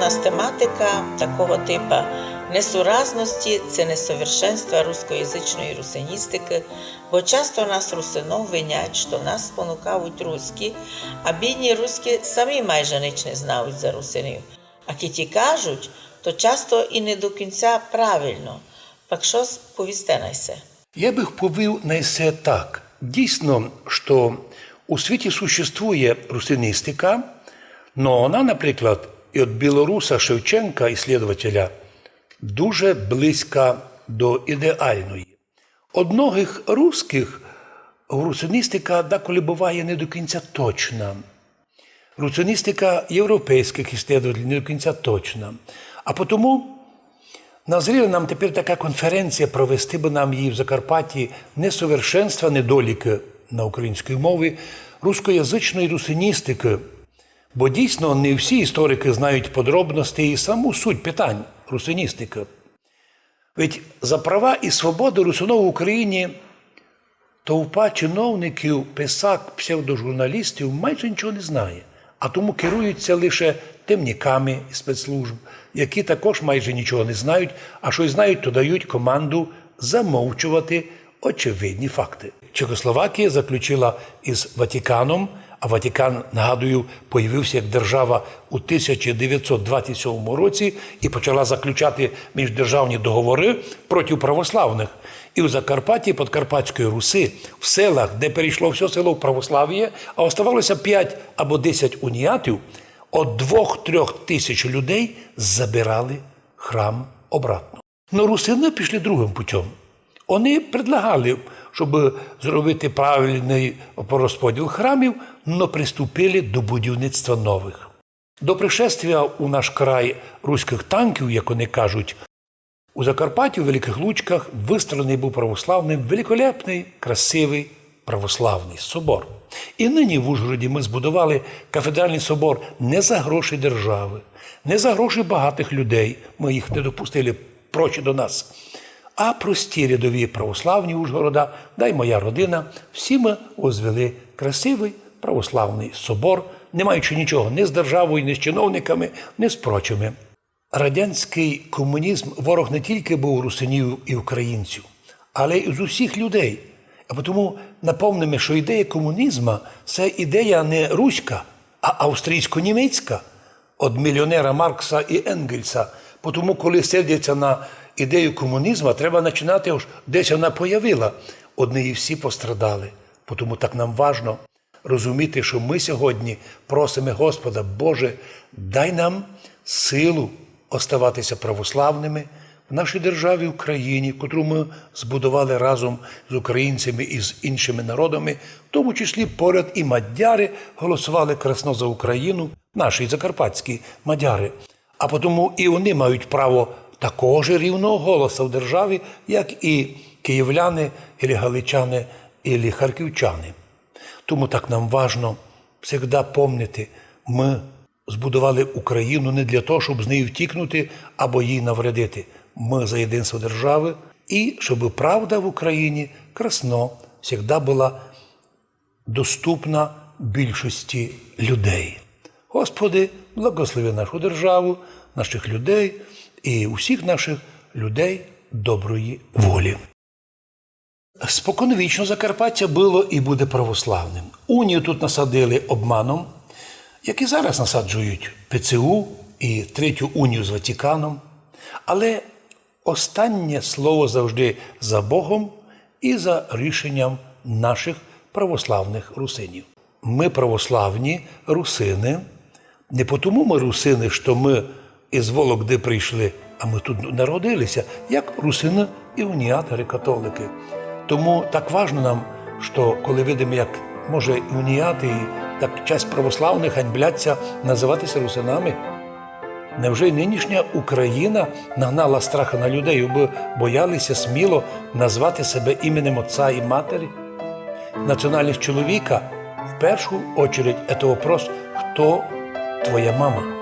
нас тематика такого типу несуразності, це несовершенства рускоязичної русиністики, бо часто нас русинов винять, що нас спонукають руські, а бідні руські самі майже ніч не знають за русинів. А кіті кажуть, то часто і не до кінця правильно. Пак що повісте на це? Я би повів на це так. Дійсно, що у світі существує русиністика, но вона, наприклад, і від білоруса Шевченка, іслідователя, дуже близька до ідеальної. Од многих русських русиністика деколи буває не до кінця точна. Русиністика європейських іслідователів не до кінця точна. А тому назріла нам тепер така конференція провести би нам її в Закарпатті несовершенства, недоліки на українській мові, рускоязичної русиністики. Бо дійсно не всі історики знають подробності і саму суть питань русиністики. Ведь за права і свободу русинов в Україні товпа чиновників, писак, псевдожурналістів майже нічого не знає, а тому керуються лише темниками спецслужб, які також майже нічого не знають, а що й знають, то дають команду замовчувати очевидні факти. Чехословакія заключила із Ватиканом, а Ватикан, нагадую, появився як держава у 1927 році і почала заключати міждержавні договори проти православних. І у Закарпатті, Подкарпатської Руси, в селах, де перейшло все село в православ'я, а оставалося 5 або 10 уніатів, від 2-3 тисяч людей забирали храм обратно. Но русини пішли другим путем. Вони предлагали, щоб зробити правильний розподіл храмів, но приступили до будівництва нових. До пришествия у наш край руських танків, як вони кажуть, у Закарпатті, у Великих Лучках, вистроєний був православний, великолепний, красивий православний собор. І нині в Ужгороді ми збудували кафедральний собор не за гроші держави, не за гроші багатих людей, ми їх не допустили прочі до нас, а прості рядові православні Ужгорода, да й моя родина, всі ми возвели красивий православний собор, не маючи нічого ні з державою, ні з чиновниками, ні з прочими. Радянський комунізм ворог не тільки був русинів і українців, але й з усіх людей. А тому напомнимо, що ідея комунізму – це ідея не руська, а австрійсько-німецька, від мільйонера Маркса і Енгельса. Тому, коли сердяться на ідею комунізму, треба починати, десь вона появила. Од неї всі пострадали. Тому так нам важливо розуміти, що ми сьогодні просимо Господа, Боже, дай нам силу оставатися православними в нашій державі Україні, яку ми збудували разом з українцями і з іншими народами, в тому числі поряд і мадяри голосували красно за Україну, наші закарпатські мадяри. А тому і вони мають право такого ж рівного голосу в державі, як і київляни, і галичани, і харківчани. Тому так нам важливо завжди пам'ятати, ми збудували Україну не для того, щоб з неї втікнути або їй навредити. Ми за єдинство держави і щоб правда в Україні красно завжди була доступна більшості людей. Господи, благослови нашу державу, наших людей і усіх наших людей доброї волі. Споконвічно Закарпаття було і буде православним. Унію тут насадили обманом, як і зараз насаджують ПЦУ і Третю унію з Ватиканом. Але останнє слово завжди за Богом і за рішенням наших православних русинів. Ми православні русини, не тому ми русини, що ми із Вологди прийшли, а ми тут народилися, як русини і уніатори, католики. Тому так важливо нам, що коли видимо, як може і уніати, і так часть православних ганьбляться називатися русинами. Невже й нинішня Україна нагнала страха на людей, бо боялися сміло назвати себе іменем отця і матері? Національність чоловіка в першу чергу – це вопрос, хто твоя мама?